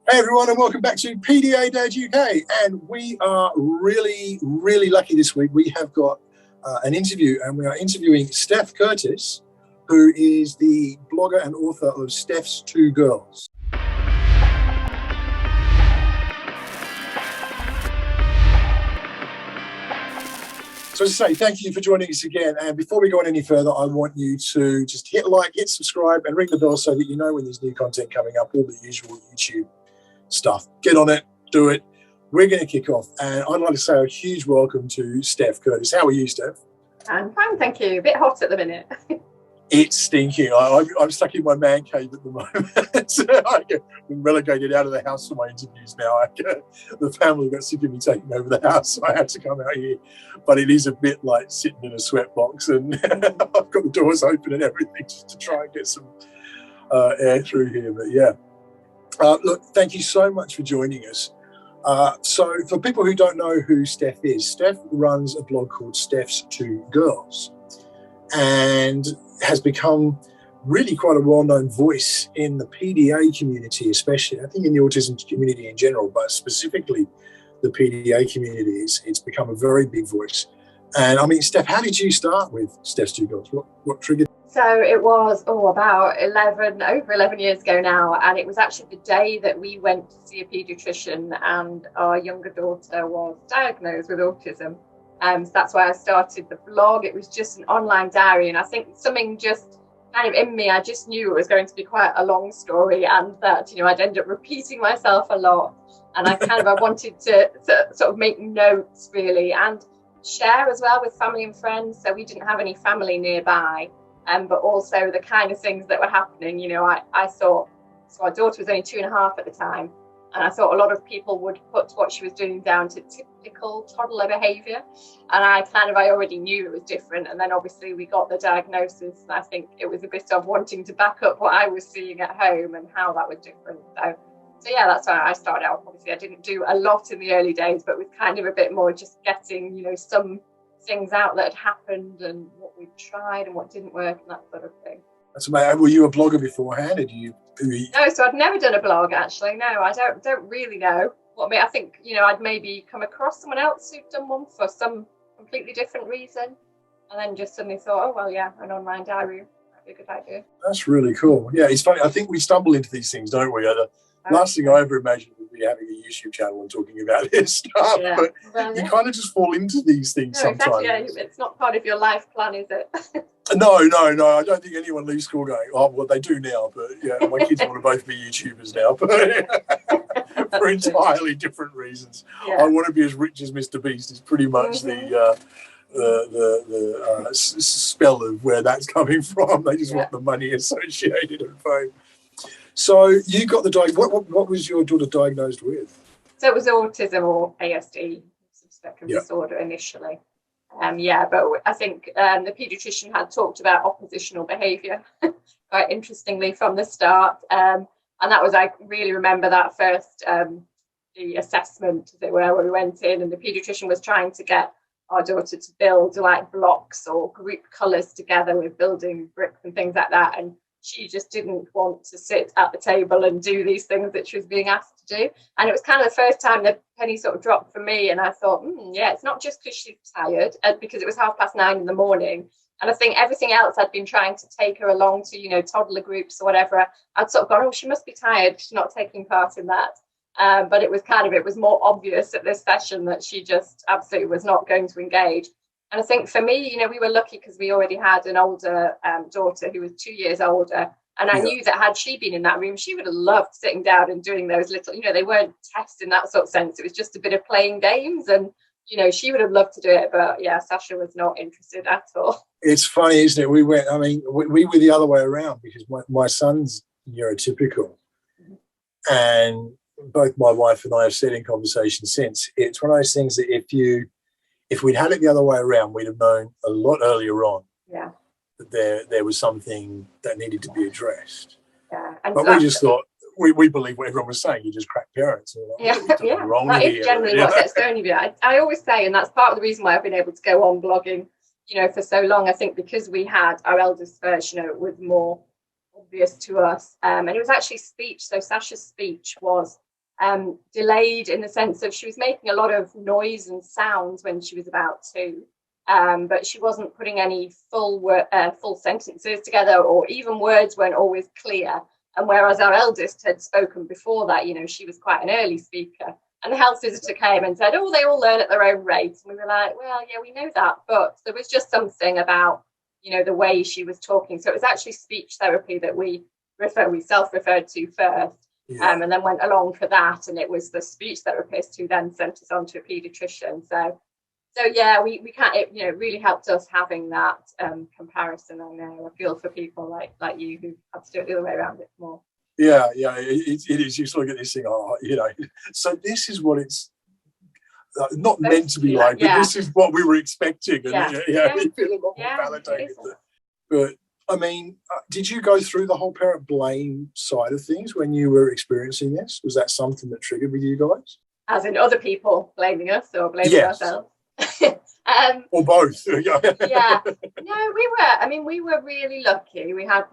Hey everyone, and welcome back to PDA Dads UK. And we are really, really lucky this week. We have got an interview, and we are interviewing Steph Curtis, who is the blogger and author of Stephs Two Girls. So as I say, thank you for joining us again. And before we go on any further, I want you to just hit like, hit subscribe, and ring the bell so that you know when there's new content coming up, all the usual YouTube stuff. Get on it, do it. We're going to kick off, and I'd like to say a huge welcome to Steph Curtis. How are you, Steph? I'm fine, thank you. A bit hot at the minute. It's stinking. I'm stuck in my man cave at the moment. I've been relegated out of the house for my interviews now. The family got sick of me taking over the house, so I had to come out here. But it is a bit like sitting in a sweatbox, and I've got the doors open and everything just to try and get some air through here. But yeah. Look, thank you so much for joining us. So for people who don't know who Steph is, Steph runs a blog called Stephs Two Girls and has become really quite a well-known voice in the PDA community, especially, I think in the autism community in general, but specifically the PDA community. It's become a very big voice. And I mean, Steph, how did you start with Stephs Two Girls? What triggered? So it was about over 11 years ago now, and it was actually the day that we went to see a paediatrician and our younger daughter was diagnosed with autism. So that's why I started the blog. It was just an online diary, and I think something just kind of in me, I just knew it was going to be quite a long story, and that, I'd end up repeating myself a lot, and I wanted to sort of make notes really and share as well with family and friends. So we didn't have any family nearby. But also the kind of things that were happening, I thought, so our daughter was only 2.5 at the time, and I thought a lot of people would put what she was doing down to typical toddler behaviour, and I already knew it was different. And then obviously we got the diagnosis, and I think it was a bit of wanting to back up what I was seeing at home and how that was different. So yeah, that's why I started out. Obviously I didn't do a lot in the early days, but with kind of a bit more just getting, some things out that had happened and what we tried and what didn't work and that sort of thing. That's amazing. Were you a blogger beforehand? No, so I'd never done a blog actually. No, I don't really know. I think, I'd maybe come across someone else who'd done one for some completely different reason, and then just suddenly thought, oh well, yeah, an online diary might be a good idea. That's really cool. Yeah, it's funny. I think we stumble into these things, don't we? The last thing I ever imagined would be having a YouTube channel and talking about this stuff, but you kind of just fall into these things sometimes. Exactly, yeah. It's not part of your life plan, is it? No. I don't think anyone leaves school going, oh, well, they do now, but yeah, my kids want to both be YouTubers now, but for entirely different reasons. Yeah. I want to be as rich as Mr. Beast is pretty much the spell of where that's coming from. They just want the money associated and fame. So you got the what was your daughter diagnosed with? So it was autism or ASD, spectrum disorder initially. But I think the paediatrician had talked about oppositional behaviour quite interestingly from the start. And that was, I really remember that first the assessment, as it were, where we went in and the paediatrician was trying to get our daughter to build like blocks or group colours together with building bricks and things like that. And she just didn't want to sit at the table and do these things that she was being asked to do. And it was kind of the first time the penny sort of dropped for me. And I thought, it's not just because she's tired, because it was 9:30 in the morning. And I think everything else I'd been trying to take her along to, toddler groups or whatever, I'd sort of gone, oh, she must be tired. She's not taking part in that. But it was more obvious at this session that she just absolutely was not going to engage. And I think for me, we were lucky because we already had an older daughter who was 2 years older. And I knew that had she been in that room, she would have loved sitting down and doing those little, they weren't tests in that sort of sense. It was just a bit of playing games. And, she would have loved to do it. But yeah, Sasha was not interested at all. It's funny, isn't it? We were the other way around because my son's neurotypical. Mm-hmm. And both my wife and I have said in conversation since, it's one of those things that if we'd had it the other way around, we'd have known a lot earlier on that there was something that needed to be addressed. Yeah. And but we just thought, we believe what everyone was saying, you just crack parents. Wrong that is generally what gets thrown at you. I always say, and that's part of the reason why I've been able to go on blogging, for so long. I think because we had our eldest first, it was more obvious to us. And it was actually speech. So Sasha's speech was delayed in the sense of she was making a lot of noise and sounds when she was about 2, but she wasn't putting any full sentences together, or even words weren't always clear. And whereas our eldest had spoken before that, she was quite an early speaker. And the health visitor came and said, oh, they all learn at their own rate. And we were like, well, yeah, we know that. But there was just something about, the way she was talking. So it was actually speech therapy that we self-referred to first, and then went along for that. And it was the speech therapist who then sent us on to a paediatrician. So yeah, we can't, it really helped us having that comparison. I feel for people like you who have to do it the other way around it more. Yeah, it is. You sort of get this thing, so this is what it's not meant to be like, but this is what we were expecting. And you feel a lot more validated. But I mean, did you go through the whole parent blame side of things when you were experiencing this? Was that something that triggered with you guys? As in other people blaming us or blaming ourselves? Or both. Yeah. No, we were really lucky. We have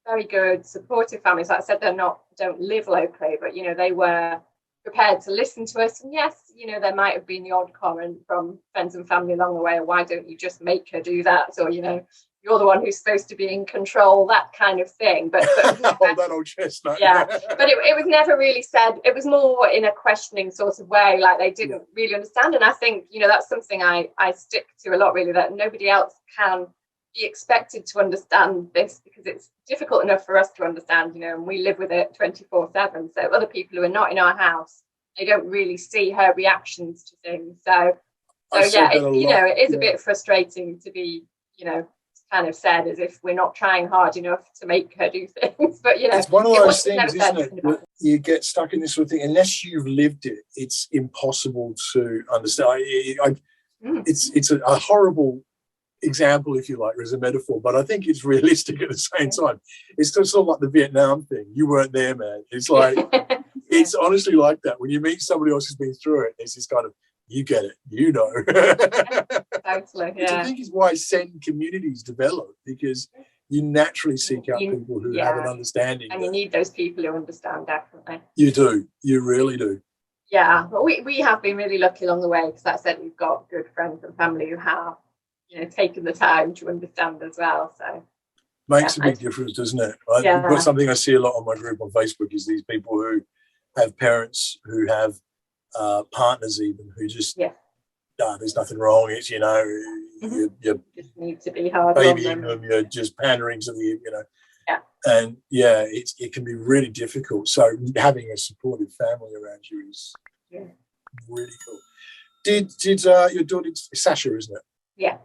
very good supportive families. Like I said, don't live locally, but they were prepared to listen to us. And yes, there might have been the odd comment from friends and family along the way, or why don't you just make her do that? Or you're the one who's supposed to be in control, that kind of thing. But that old chestnut. Yeah. But it was never really said. It was more in a questioning sort of way, like they didn't really understand. And I think, that's something I stick to a lot, really, that nobody else can be expected to understand this, because it's difficult enough for us to understand, and we live with it 24/7. So other people who are not in our house, they don't really see her reactions to things. So yeah, it is a bit frustrating to be, kind of said as if we're not trying hard enough to make her do things. But it's one of those things, isn't it? You get stuck in this sort of thing unless you've lived it. It's impossible to understand. It's a horrible example, if you like, as a metaphor, but I think it's realistic at the same time. It's just sort of like the Vietnam thing. You weren't there, man. It's like it's honestly like that. When you meet somebody else who's been through it, it's this kind of, you get it, Totally, Which I think is why SEND communities develop, because you naturally seek out people who have an understanding. And you need those people who understand, definitely. You do. You really do. Yeah, but we have been really lucky along the way, because like I said, we've got good friends and family who have taken the time to understand as well. So makes a big difference, doesn't it? But something I see a lot on my group on Facebook is these people who have parents who have partners even who just there's nothing wrong. It's you just need to be hard babying them. You're just pandering to the and it can be really difficult. So having a supportive family around you is really cool. Did your daughter, Sasha, isn't it? Yeah.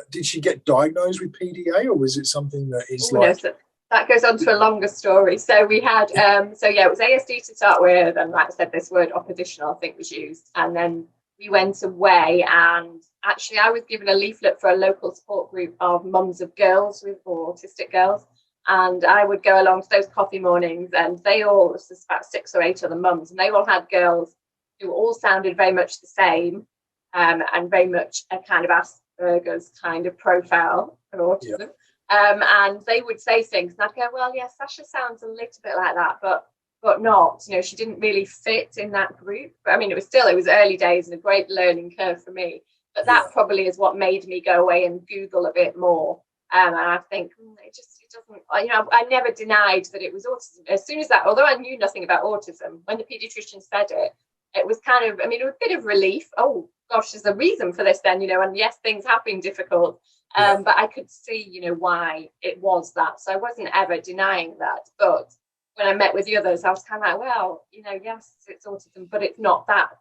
Did she get diagnosed with PDA, or was it something that is No, so that goes on to a longer story. So we had, it was ASD to start with, and like I said, this word oppositional, I think, was used. And then we went away, and actually I was given a leaflet for a local support group of mums of girls or autistic girls. And I would go along to those coffee mornings, and they all, this is about 6 or 8 other mums, and they all had girls who all sounded very much the same, and very much a kind of Asperger's kind of profile of autism. And they would say things, and I'd go, well, yeah, Sasha sounds a little bit like that, but not. She didn't really fit in that group. But I mean, it was early days and a great learning curve for me. But that probably is what made me go away and Google a bit more. And I think it doesn't. I never denied that it was autism. As soon as that, although I knew nothing about autism, when the paediatrician said it, it was kind of, it was a bit of relief. Oh gosh, there's a reason for this then, and yes, things have been difficult. But I could see, why it was that. So I wasn't ever denying that. But when I met with the others, I was kind of like, well, yes, it's autism, but it's not that.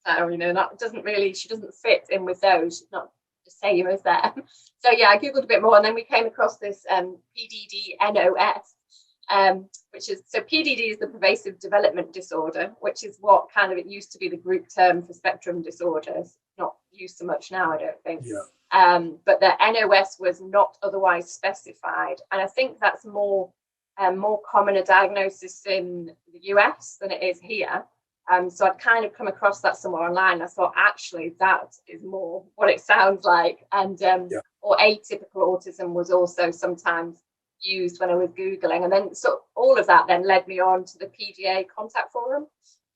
So, that doesn't really, she doesn't fit in with those. She's not the same as them. So, I Googled a bit more, and then we came across this PDD-NOS, which is, so PDD is the pervasive development disorder, which is what kind of, it used to be the group term for spectrum disorders. Not used so much now, I don't think. But the NOS was not otherwise specified, and I think that's more common a diagnosis in the US than it is here. So I'd kind of come across that somewhere online. I thought, actually, that is more what it sounds like. And or atypical autism was also sometimes, used when I was Googling. And then so all of that then led me on to the PDA contact forum,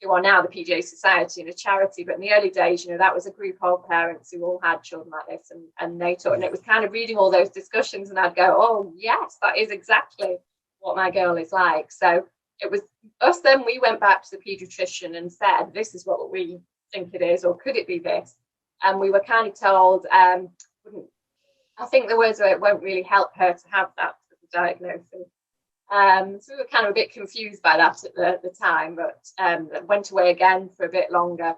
who are now the PDA Society and a charity. But in the early days, you know, that was a group of parents who all had children like this, and they taught. And it was kind of reading all those discussions, and I'd go, oh yes, that is exactly what my girl is like. So it was us. Then we went back to the paediatrician and said, this is what we think it is, or could it be this? And we were kind of told, I think the words were, it won't really help her to have that diagnosis. So we were kind of a bit confused by that at the time, but went away again for a bit longer,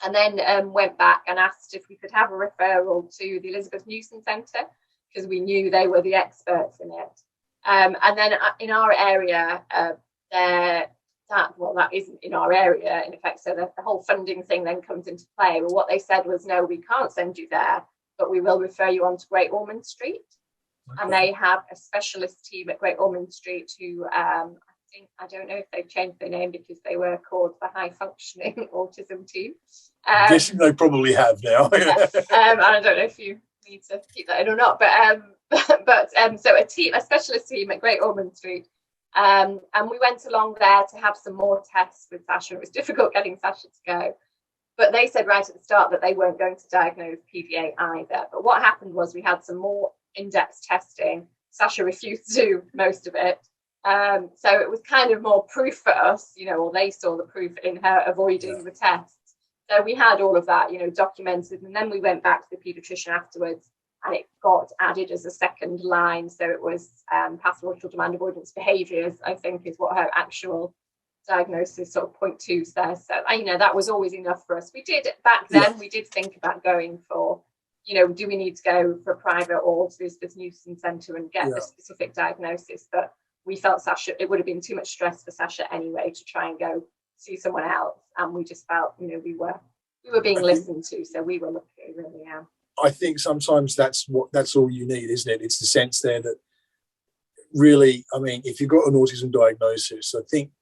and then went back and asked if we could have a referral to the Elizabeth Newson Centre, because we knew they were the experts in it. And then in our area, that isn't in our area, in effect, so the whole funding thing then comes into play. Well, what they said was, no, we can't send you there, but we will refer you on to Great Ormond Street. Okay. And they have a specialist team at Great Ormond Street who I don't know if they've changed their name, because they were called the High Functioning Autism Team. I'm guessing they probably have now. I don't know if you need to keep that in or not, but so a specialist team at Great Ormond Street. And we went along there to have some more tests with Sasha. It was difficult getting Sasha to go, but they said right at the start that they weren't going to diagnose PDA either. But what happened was we had some more in-depth testing. Sasha refused to do most of it. So it was kind of more proof for us, you know, or they saw the proof in her avoiding the tests. So we had all of that, you know, documented. And then we went back to the paediatrician afterwards, and it got added as a second line. So it was pathological demand avoidance behaviours, I think, is what her actual diagnosis sort of point to there. So, you know, that was always enough for us. We did back then, we did think about going for, you know, do we need to go for a private or to this Newson Centre and get a specific diagnosis? But we felt Sasha, it would have been too much stress for Sasha anyway to try and go see someone else. And we just felt, you know, we were being listened to. So we were lucky, really, yeah. I think sometimes that's all you need, isn't it? It's the sense there that really, I mean, if you've got an autism diagnosis, I think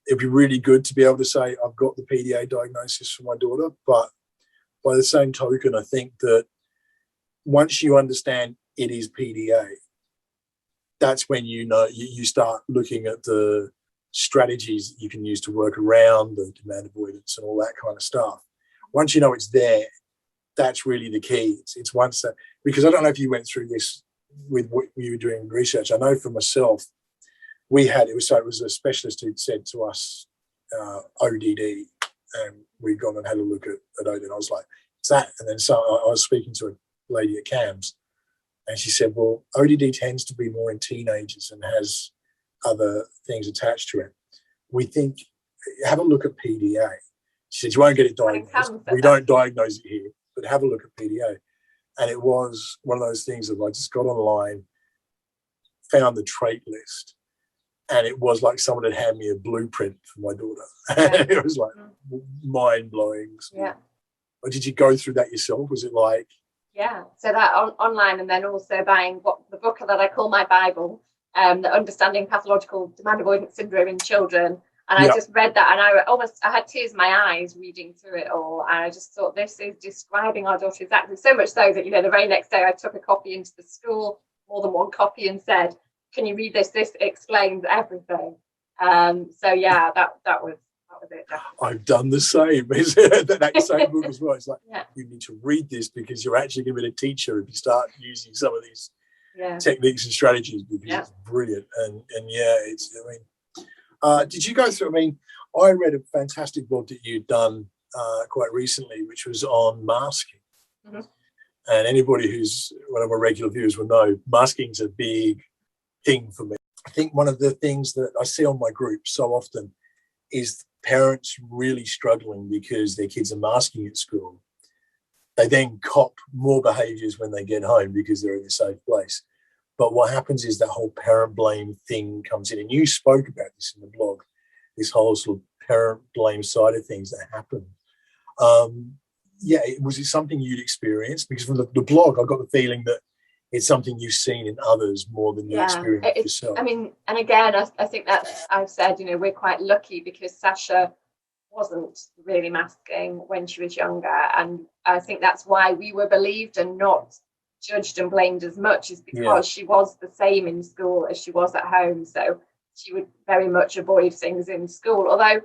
it'd be really good to be able to say, I've got the PDA diagnosis for my daughter. But by the same token, I think that once you understand it is PDA, that's when you know you start looking at the strategies that you can use to work around the demand avoidance and all that kind of stuff. Once you know it's there, that's really the key. It's once that, because I don't know if you went through this with what you were doing research. I know for myself, it was a specialist who'd said to us ODD, and we'd gone and had a look at ODD, and I was like, it's that. And then so I was speaking to a lady at CAMS, and she said, well, ODD tends to be more in teenagers and has other things attached to it. We think, have a look at PDA. She said, you won't get it diagnosed. We don't diagnose it here, but have a look at PDA. And it was one of those things that I just got online, found the trait list, and it was like someone had handed me a blueprint for my daughter. Yeah. It was like mind-blowing. Yeah. But did you go through that yourself? Was it like... Yeah, so that online, and then also buying the book that I call my Bible, the Understanding Pathological Demand Avoidance Syndrome in Children. And I just read that, and I had tears in my eyes reading through it all. And I just thought, this is describing our daughter exactly. So much so that, you know, the very next day I took a copy into the school, more than one copy, and said, can you read this? This explains everything. So yeah, that was it. Definitely. I've done the same. That same book as well. It's like, you need to read this because you're actually going to be a teacher if you start using some of these techniques and strategies, because it's brilliant. And it's, I mean, did you go through, I mean, I read a fantastic book that you'd done quite recently, which was on masking. Mm-hmm. And anybody who's one of our regular viewers will know masking's a big thing for me. I think one of the things that I see on my group so often is parents really struggling because their kids are masking at school. They then cop more behaviours when they get home because they're in a safe place. But what happens is that whole parent blame thing comes in. And you spoke about this in the blog, this whole sort of parent blame side of things that happen. Was it something you'd experienced? Because from the blog, I got the feeling that it's something you've seen in others more than you experienced yourself. I mean, and again, I think that I've said, you know, we're quite lucky because Sasha wasn't really masking when she was younger. And I think that's why we were believed and not judged and blamed as much is because she was the same in school as she was at home. So she would very much avoid things in school, although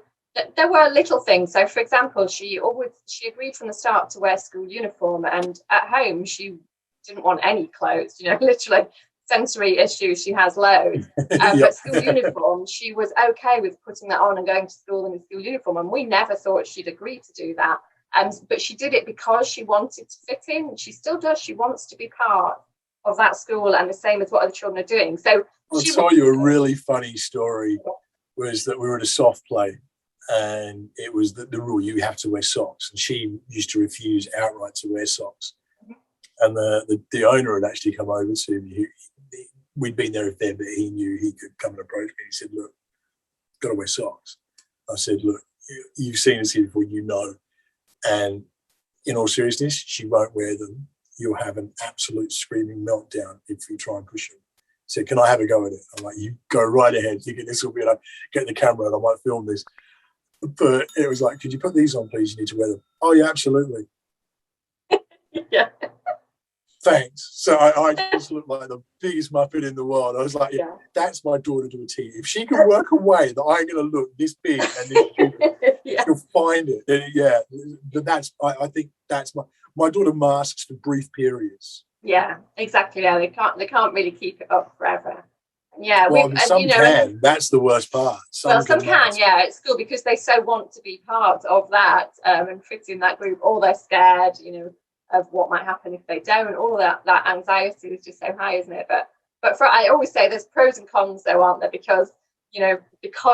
there were little things. So, for example, she agreed from the start to wear school uniform, and at home she didn't want any clothes, literally sensory issues she has loads. But school uniform, she was okay with putting that on and going to school in a school uniform, and we never thought she'd agree to do that. But she did it because she wanted to fit in. She still does. She wants to be part of that school, and the same as what other children are doing. So I'll tell you a really funny story. Was that we were at a soft play, and it was the rule you have to wear socks, and she used to refuse outright to wear socks. And the owner had actually come over to me. We'd been there a fair bit. He knew he could come and approach me. He said, "Look, got to wear socks." I said, "Look, you've seen us here before, and in all seriousness, she won't wear them. You'll have an absolute screaming meltdown if you try and push her." He said, "Can I have a go at it?" I'm like, "You go right ahead, thinking this will be, get the camera and I might film this." But it was like, "Could you put these on, please? You need to wear them." "Oh, yeah, absolutely." Yeah. Thanks. So I just looked like the biggest muppet in the world. I was like, that's my daughter to a T. If she can work a way that I'm going to look this big and this stupid, she'll find it. And but I think that's my daughter masks for brief periods. Yeah, exactly. Yeah, they can't really keep it up forever. Yeah, well, some can. That's the worst part. Some can, at school, because they so want to be part of that and fit in that group, or they're scared, of what might happen if they don't. All of that anxiety is just so high, isn't it? But I always say there's pros and cons, though, aren't there? Because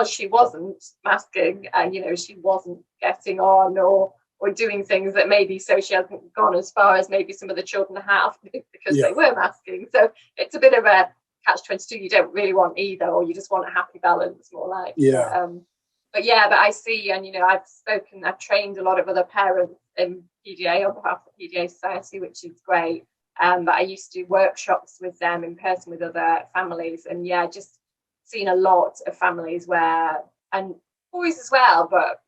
she wasn't masking and she wasn't getting on or doing things that maybe, so she hasn't gone as far as maybe some of the children have because they were masking. So it's a bit of a catch-22. You don't really want either, or you just want a happy balance, more like. But I see, and I've trained a lot of other parents in PDA on behalf of the PDA Society, which is great. But I used to do workshops with them in person with other families, and just seen a lot of families where, and boys as well, but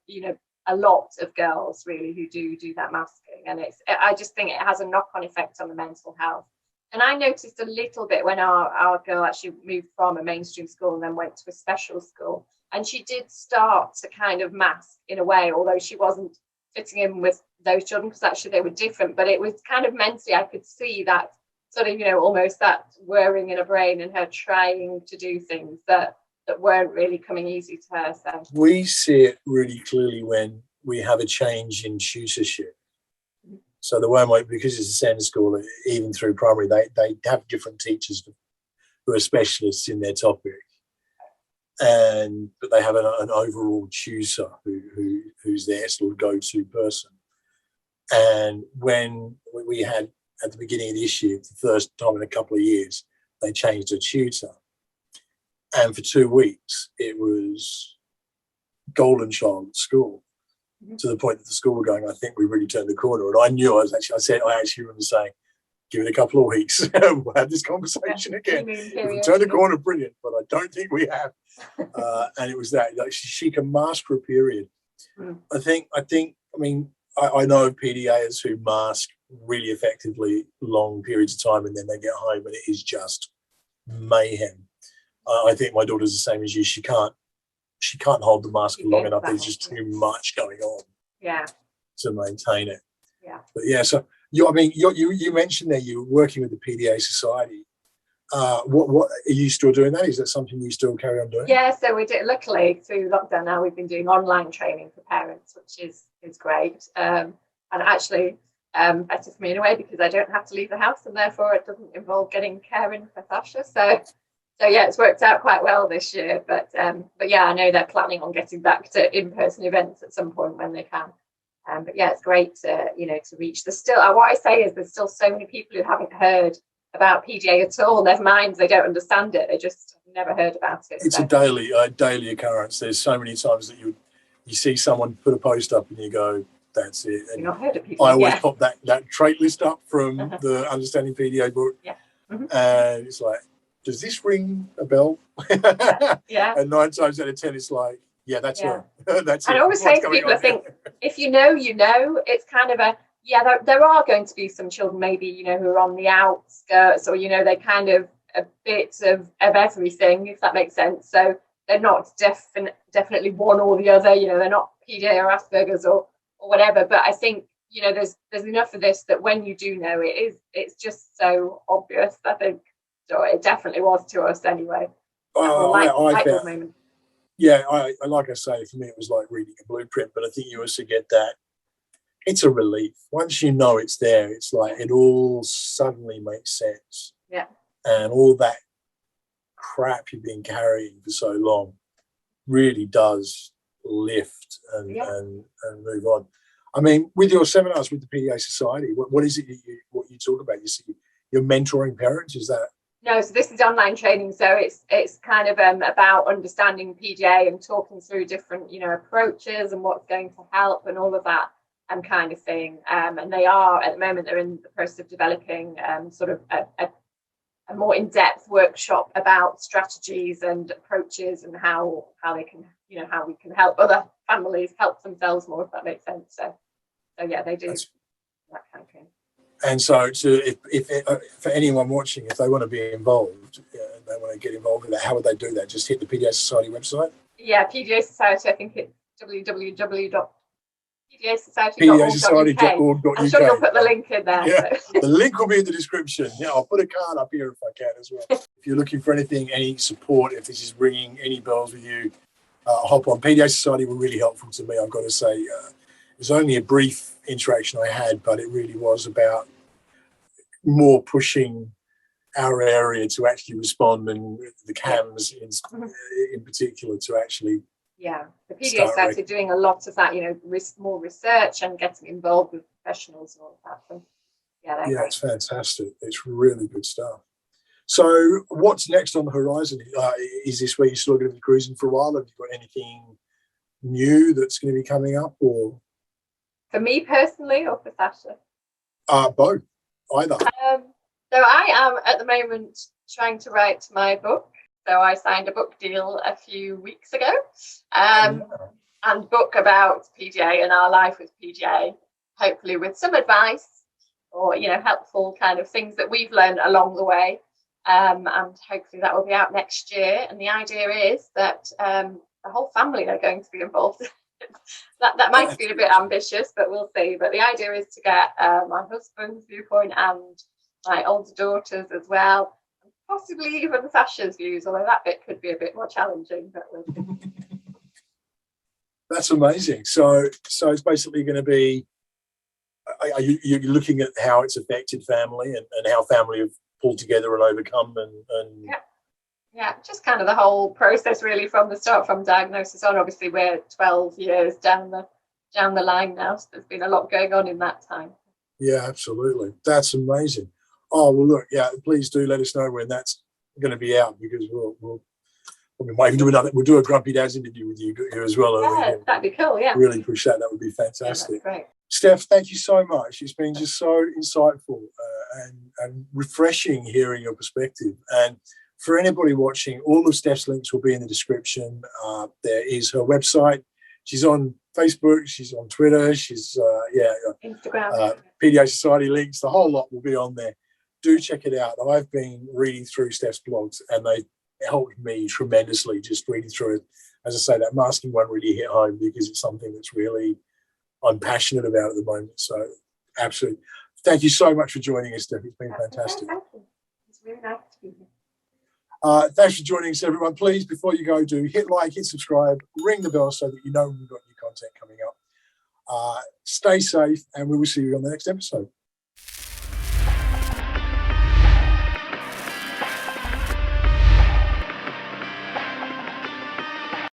a lot of girls really who do that masking, and I just think it has a knock-on effect on the mental health. And I noticed a little bit when our girl actually moved from a mainstream school and then went to a special school, and she did start to kind of mask in a way, although she wasn't fitting in with those children because actually they were different. But it was kind of mentally, I could see that sort of, almost that whirring in her brain and her trying to do things that weren't really coming easy to her. So we see it really clearly when we have a change in tutorship. So the way, because it's a standard school, even through primary, they have different teachers who are specialists in their topic. But they have an overall tutor who's their sort of go-to person. And when we had, at the beginning of this year, the first time in a couple of years, they changed a tutor. And for 2 weeks, it was golden child at school, to the point that the school were going, "I think we really turned the corner." And I knew I actually remember saying, "Give it a couple of weeks, we'll have this conversation again. If we turn the corner, brilliant, but I don't think we have." And it was that, like, she can mask for a period. I know of PDAs who mask really effectively long periods of time, and then they get home and it is just mayhem. I think my daughter's the same as you. She can't hold the mask long enough. There's just too much going on to maintain it. But so you mentioned that you were working with the PDA Society. What are you still doing that? Is that something you still carry on doing? Yeah, so we did. Luckily, through lockdown now, we've been doing online training for parents, which is great. And actually better for me in a way, because I don't have to leave the house, and therefore it doesn't involve getting care in for Sasha. So it's worked out quite well this year. But I know they're planning on getting back to in-person events at some point when they can. But it's great to reach. There's still, what I say is, there's still so many people who haven't heard about PDA at all. Never mind, they don't understand it. They just never heard about it. It's a daily occurrence. There's so many times that you see someone put a post up and you go, "That's it." And you've not heard of PDA. I always pop that trait list up from the Understanding PDA book, and it's like, does this ring a bell? And 9 times out of 10, it's like, that's her. That's it. I always say to people, I think if you know, it's kind of there are going to be some children maybe, you know, who are on the outskirts, or, you know, they kind of a bit of everything, if that makes sense. So they're not definitely one or the other, you know, they're not PDA or Asperger's or whatever. But I think, you know, there's enough of this that when you do know it's just so obvious. I think so. It definitely was to us anyway. I found, yeah, I like I say, for me it was like reading a blueprint, but I think you also get that it's a relief. Once you know it's there, it's like it all suddenly makes sense. Yeah. And all that crap you've been carrying for so long really does lift and move on. I mean, with your seminars with the PDA Society, what is it what you talk about? You're mentoring parents, is that? No, so this is online training. So it's kind of about understanding PDA and talking through different, you know, approaches and what's going to help and all of that kind of thing. And they are, at the moment, they're in the process of developing sort of a more in-depth workshop about strategies and approaches and how they can, you know, how we can help other families help themselves more, if that makes sense. So yeah, they do that kind of thing. And so if for anyone watching, if they want to be involved, they want to get involved with that, how would they do that? Just hit the PDA Society website? Yeah, PDA Society, I think it's www.PDAsociety.org.uk. I'm sure you'll put the link in there. Yeah, the link will be in the description. Yeah, I'll put a card up here if I can as well. If you're looking for anything, any support, if this is ringing any bells with you, hop on. PDA Society were really helpful to me, I've got to say. It was only a brief interaction I had, but it really was about more pushing our area to actually respond, and the CAMs in particular to actually. Yeah, the PDA Society are doing a lot of that, you know, more research and getting involved with professionals and all of that. So, yeah, it's fantastic. It's really good stuff. So what's next on the horizon? Is this where you're still going to be cruising for a while? Have you got anything new that's going to be coming up, or? For me personally, or for Sasha? Both, either. So I am at the moment trying to write my book. So I signed a book deal a few weeks ago, and book about PDA and our life with PDA, hopefully with some advice or, you know, helpful kind of things that we've learned along the way. And hopefully that will be out next year. And the idea is that the whole family are going to be involved. that might be a bit ambitious, but we'll see. But the idea is to get my husband's viewpoint and my older daughters as well, and possibly even Sasha's views, although that bit could be a bit more challenging. But we'll see. That's amazing. So it's basically going to be, you're looking at how it's affected family and how family have pulled together and overcome and Yeah, just kind of the whole process really from the start, from diagnosis on. Obviously, we're 12 years down the line now, so there's been a lot going on in that time. Yeah, absolutely. That's amazing. Oh, well, look, yeah, please do let us know when that's going to be out, because we'll do a Grumpy Dads interview with you as well. Yeah, that'd be cool, yeah. Really appreciate that. Would be fantastic. Yeah, that's great. Steph, thank you so much. It's been just so insightful and refreshing hearing your perspective. And for anybody watching, all of Steph's links will be in the description. There is her website. She's on Facebook. She's on Twitter. She's, Instagram. PDA Society links. The whole lot will be on there. Do check it out. I've been reading through Steph's blogs, and they helped me tremendously just reading through it. As I say, that masking one really hit home, because it's something that's really I'm passionate about at the moment. So, absolutely. Thank you so much for joining us, Steph. It's been fantastic. Thank you. It's really nice to be here. Thanks for joining us, everyone. Please, before you go, do hit like, hit subscribe, ring the bell so that you know when we've got new content coming up. Stay safe, and we will see you on the next episode.